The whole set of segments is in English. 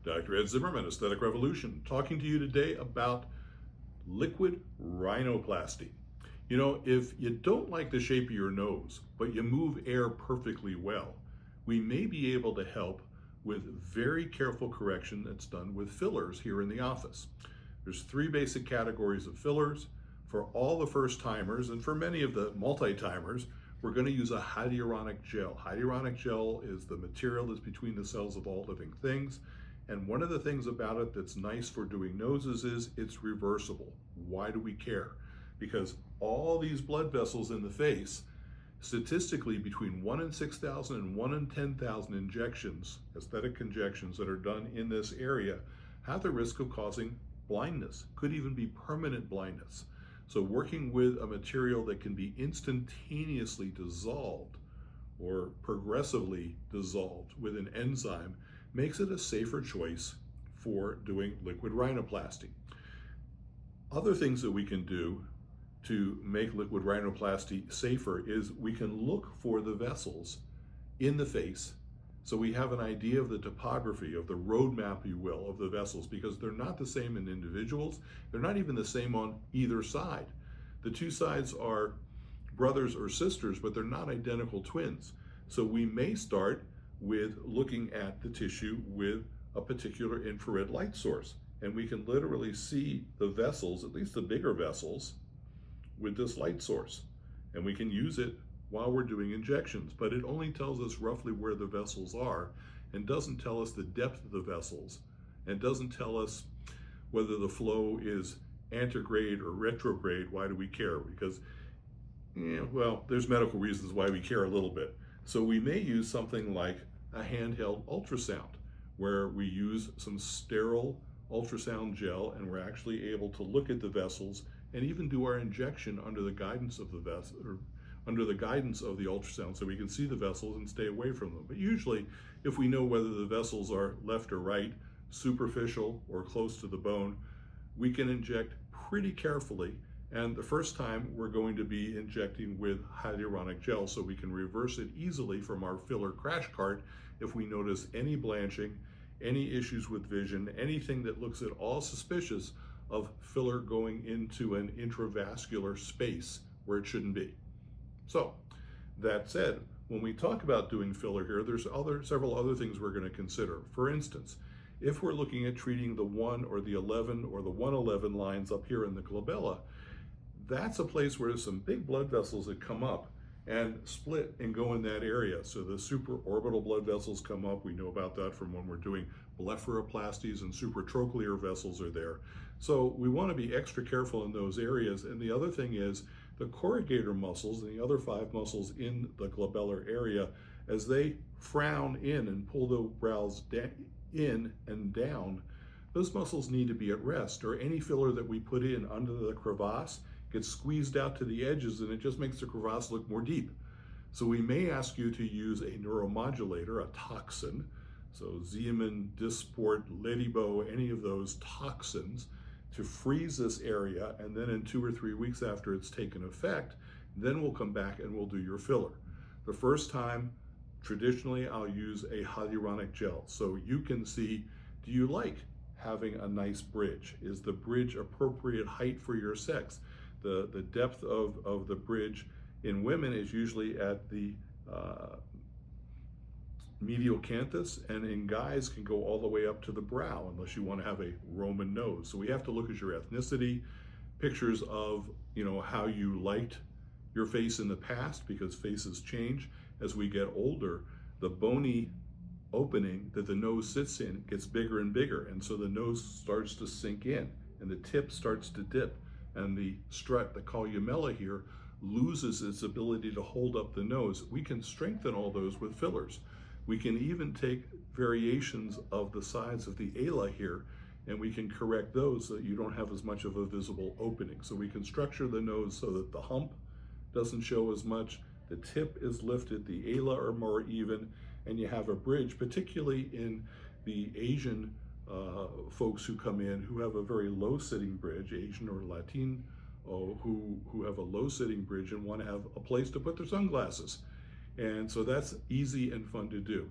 Dr. Ed Zimmerman, Aesthetic Revolution, talking to you today about liquid rhinoplasty. You know, if you don't like the shape of your nose, but you move air perfectly well, we may be able to help with very careful correction that's done with fillers here in the office. There's three basic categories of fillers. For all the first timers and for many of the multi-timers, we're going to use a hyaluronic gel. Hyaluronic gel is the material that's between the cells of all living things. And one of the things about it that's nice for doing noses is it's reversible. Why do we care? Because all these blood vessels in the face, statistically between 1 in 6,000 and 1 in 10,000 injections, aesthetic injections that are done in this area, have the risk of causing blindness, could even be permanent blindness. So working with a material that can be instantaneously dissolved or progressively dissolved with an enzyme makes it a safer choice for doing liquid rhinoplasty. Other things that we can do to make liquid rhinoplasty safer is we can look for the vessels in the face so we have an idea of the topography, of the roadmap, you will, of the vessels, because they're not the same in individuals. They're not even the same on either side. The two sides are brothers or sisters, but they're not identical twins. So we may start with looking at the tissue with a particular infrared light source. And we can literally see the vessels, at least the bigger vessels, with this light source. And we can use it while we're doing injections, but it only tells us roughly where the vessels are and doesn't tell us the depth of the vessels and doesn't tell us whether the flow is antegrade or retrograde. Why do we care? Because, well, there's medical reasons why we care a little bit. So we may use something like a handheld ultrasound, where we use some sterile ultrasound gel and we're actually able to look at the vessels and even do our injection under the guidance of the vessel, or under the guidance of the ultrasound, so we can see the vessels and stay away from them. But usually, if we know whether the vessels are left or right, superficial or close to the bone, we can inject pretty carefully. And the first time we're going to be injecting with hyaluronic gel, so we can reverse it easily from our filler crash cart if we notice any blanching, any issues with vision, anything that looks at all suspicious of filler going into an intravascular space where it shouldn't be. So that said, when we talk about doing filler here, there's several other things we're going to consider. For instance, if we're looking at treating the 1 or the 11 or the 111 lines up here in the glabella, that's a place where there's some big blood vessels that come up and split and go in that area. So the supraorbital blood vessels come up. We know about that from when we're doing blepharoplasties, and supratrochlear vessels are there. So we want to be extra careful in those areas. And the other thing is the corrugator muscles and the other 5 muscles in the glabellar area, as they frown in and pull the brows in and down, those muscles need to be at rest, or any filler that we put in under the crevasse gets squeezed out to the edges and it just makes the crevasse look more deep. So we may ask you to use a neuromodulator, a toxin, so Zimmerman, Dysport, Ledibo, any of those toxins, to freeze this area, and then in 2 or 3 weeks after it's taken effect, then we'll come back and we'll do your filler. The first time, traditionally, I'll use a hyaluronic gel. So you can see, do you like having a nice bridge? Is the bridge appropriate height for your sex? The depth of the bridge in women is usually at the medial canthus, and in guys can go all the way up to the brow unless you want to have a Roman nose. So we have to look at your ethnicity, pictures of how you liked your face in the past, because faces change. As we get older, the bony opening that the nose sits in gets bigger and bigger, and so the nose starts to sink in and the tip starts to dip, and the strut, the columella here, loses its ability to hold up the nose. We can strengthen all those with fillers. We can even take variations of the sides of the ala here, and we can correct those so that you don't have as much of a visible opening. So we can structure the nose so that the hump doesn't show as much, the tip is lifted, the ala are more even, and you have a bridge, particularly in the Asian folks who come in who have a very low sitting bridge, Asian or Latin, who have a low sitting bridge and want to have a place to put their sunglasses. And so that's easy and fun to do.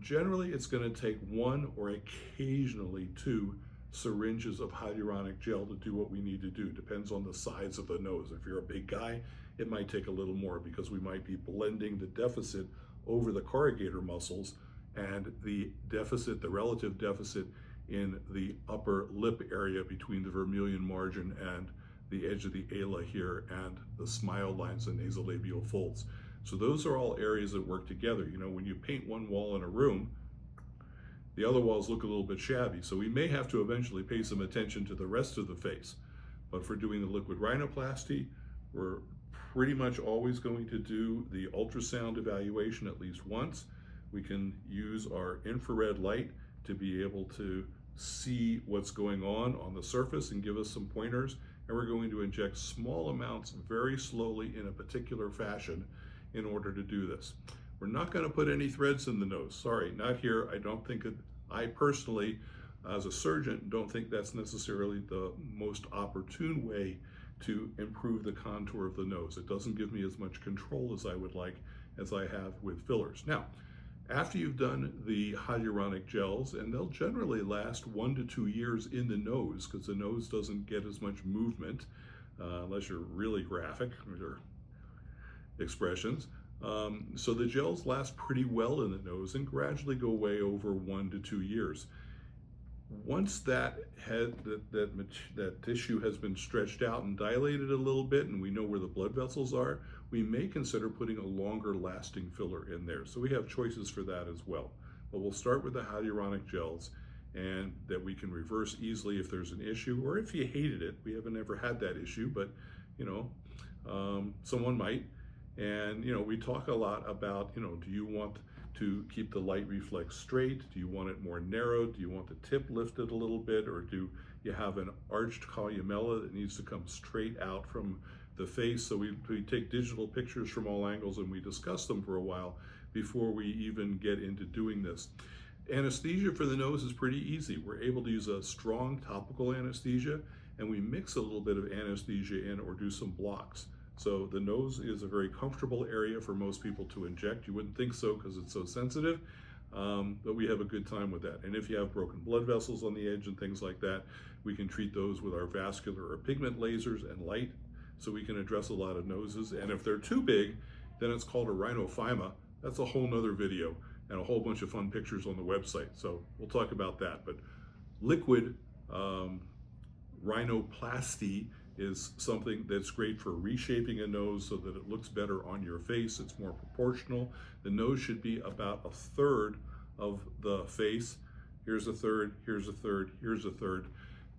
Generally, it's going to take 1 or occasionally 2 syringes of hyaluronic gel to do what we need to do. Depends on the size of the nose. If you're a big guy, it might take a little more because we might be blending the deficit over the corrugator muscles and the deficit, the relative deficit in the upper lip area between the vermilion margin and the edge of the ala here and the smile lines and nasolabial folds. So those are all areas that work together. You know, when you paint one wall in a room, the other walls look a little bit shabby. So we may have to eventually pay some attention to the rest of the face. But for doing the liquid rhinoplasty, we're pretty much always going to do the ultrasound evaluation at least once. We can use our infrared light to be able to see what's going on the surface and give us some pointers. And we're going to inject small amounts very slowly in a particular fashion in order to do this. We're not going to put any threads in the nose. Sorry, not here. I personally, as a surgeon, don't think that's necessarily the most opportune way to improve the contour of the nose. It doesn't give me as much control as I would like as I have with fillers. Now, after you've done the hyaluronic gels, and they'll generally last 1 to 2 years in the nose because the nose doesn't get as much movement unless you're really graphic with your expressions. So the gels last pretty well in the nose and gradually go away over 1 to 2 years. Once that tissue has been stretched out and dilated a little bit and we know where the blood vessels are, we may consider putting a longer lasting filler in there. So we have choices for that as well. But we'll start with the hyaluronic gels, and that we can reverse easily if there's an issue, or if you hated it. We haven't ever had that issue, but you know, someone might. And you know, we talk a lot about, you know, do you want to keep the light reflex straight? Do you want it more narrowed? Do you want the tip lifted a little bit? Or do you have an arched columella that needs to come straight out from the face? So we take digital pictures from all angles and we discuss them for a while before we even get into doing this. Anesthesia for the nose is pretty easy. We're able to use a strong topical anesthesia, and we mix a little bit of anesthesia in or do some blocks. So the nose is a very comfortable area for most people to inject. You wouldn't think so because it's so sensitive, but we have a good time with that. And if you have broken blood vessels on the edge and things like that, we can treat those with our vascular or pigment lasers and light, so we can address a lot of noses. And if they're too big, then it's called a rhinophyma. That's a whole nother video and a whole bunch of fun pictures on the website. So we'll talk about that. But liquid rhinoplasty is something that's great for reshaping a nose so that it looks better on your face. It's more proportional. The nose should be about 1/3 of the face. Here's 1/3, here's 1/3, here's 1/3.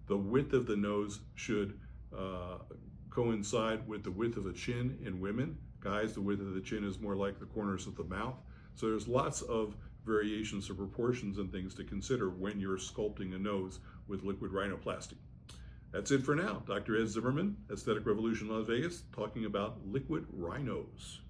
The width of the nose should coincide with the width of the chin in women. Guys, the width of the chin is more like the corners of the mouth. So there's lots of variations of proportions and things to consider when you're sculpting a nose with liquid rhinoplasty. That's it for now. Dr. Ed Zimmerman, Aesthetic Revolution Las Vegas, talking about liquid rhinos.